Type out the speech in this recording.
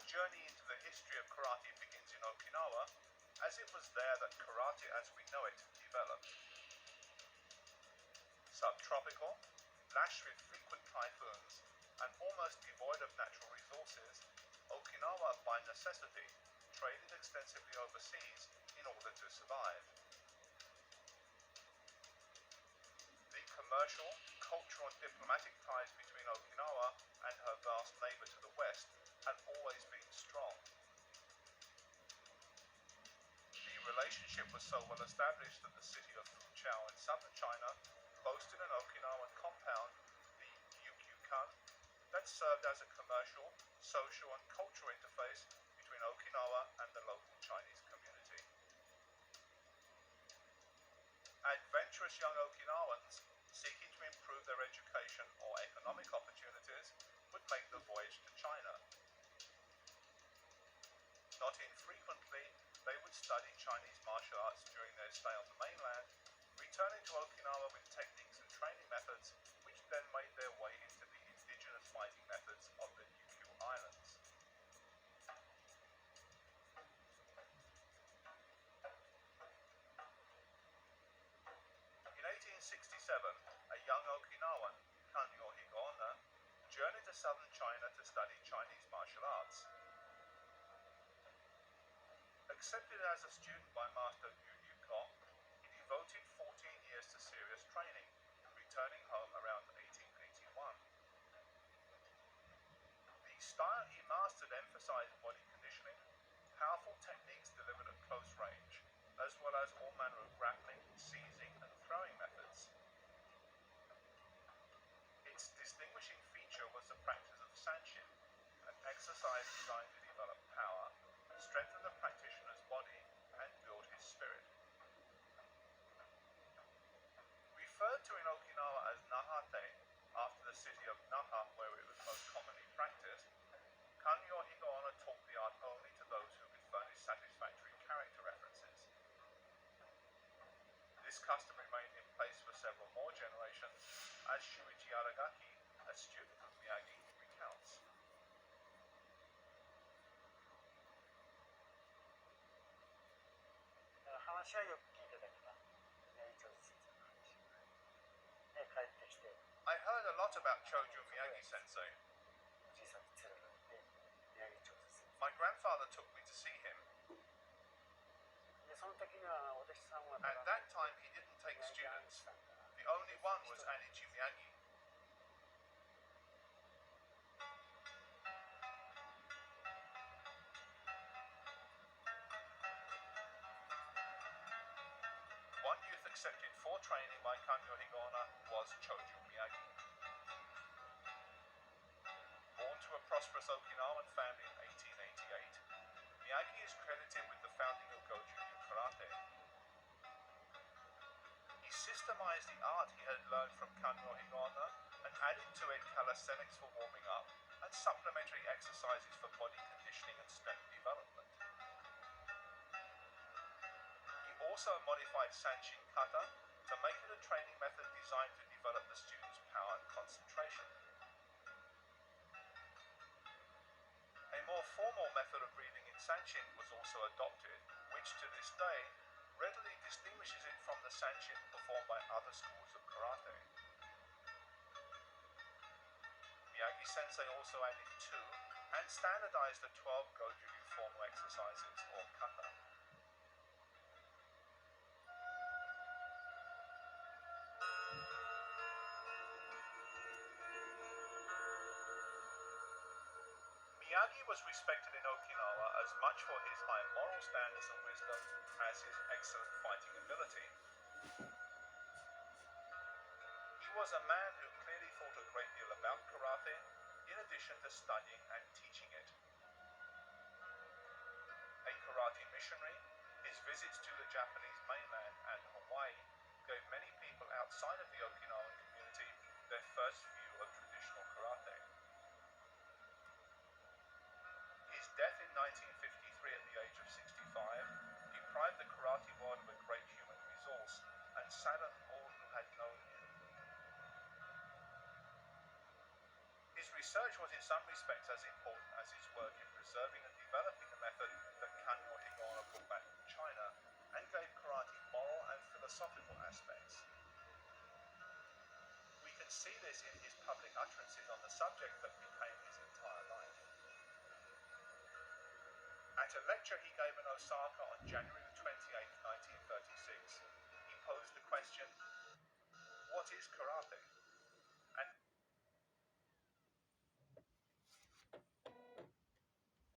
journey into the history of karate begins in Okinawa, as it was there that karate as we know it developed. Subtropical, lashed with frequent typhoons, and almost devoid of natural resources, Okinawa, by necessity, traded extensively overseas in order to survive. The commercial, cultural and diplomatic ties between Okinawa and her vast neighbour to the west had always been strong. The relationship was so well established that the city of Fuzhou in southern China boasted an Okinawan compound, the Ryukyu-kan, that served as a commercial, social and cultural interface between Okinawa and the local Chinese community. Adventurous young Okinawans seeking to improve their education or economic opportunities would make the voyage to China. Not infrequently, they would study Chinese martial arts during their stay on the mainland, returning to Okinawa with techniques and training methods which then made their way into the indigenous fighting methods of the Ryukyu Islands. In 1867, a young Okinawan, Kanyo Higona, journeyed to southern China to study Chinese martial arts. Accepted as a student by Master Yu Yuko, he devoted 14 years to serious training, returning home around 1881. The style he mastered emphasized body conditioning, powerful techniques delivered at close range, as well as all manner of grappling, seizing and throwing methods. Its distinguishing feature was the practice of sanshin, an exercise designed to develop power, strengthen the practitioner's body, and build his spirit. Referred to in Okinawa as Nahate, after the city of Naha where it was most commonly practiced, Kanyo Higona taught the art only to those who could furnish satisfactory character references. This custom remained in place for several more generations, as Shuichi Aragaki, a student of Miyagi, recounts. I heard a lot about Choju Miyagi sensei. My grandfather took me to see him. At that time he didn't take students. The only one was Anichi Miyagi. One youth accepted for training by Kanyo Higona was Choju Miyagi. Born to a prosperous Okinawan family in 1888, Miyagi is credited with the founding of Goju-ryu karate. He systemized the art he had learned from Kanyo Higona and added to it calisthenics for warming up and supplementary exercises for body conditioning and strength development. He also modified sanshin kata to make it a training method designed to develop the student's power and concentration. A more formal method of breathing in sanshin was also adopted, which to this day readily distinguishes it from the sanshin performed by other schools of karate. Miyagi-sensei also added 2 and standardized the 12 Goju-ryu formal exercises, or kata. Miyagi was respected in Okinawa as much for his high moral standards and wisdom as his excellent fighting ability. He was a man who clearly thought a great deal about karate, in addition to studying and teaching it. A karate missionary, his visits to the Japanese mainland and Hawaii gave many people outside of the Okinawan community their first view of traditional karate. His death in 1953 at the age of 65 deprived the karate world of a great human resource and saddened all who had known him. His research was in some respects as important as his work in preserving and developing the method that Kanyo Higawara brought back from China and gave karate moral and philosophical aspects. We can see this in his public utterances on the subject that became his entire life. At a lecture he gave in Osaka on January 28, 1936, he posed the question, "What is karate?" And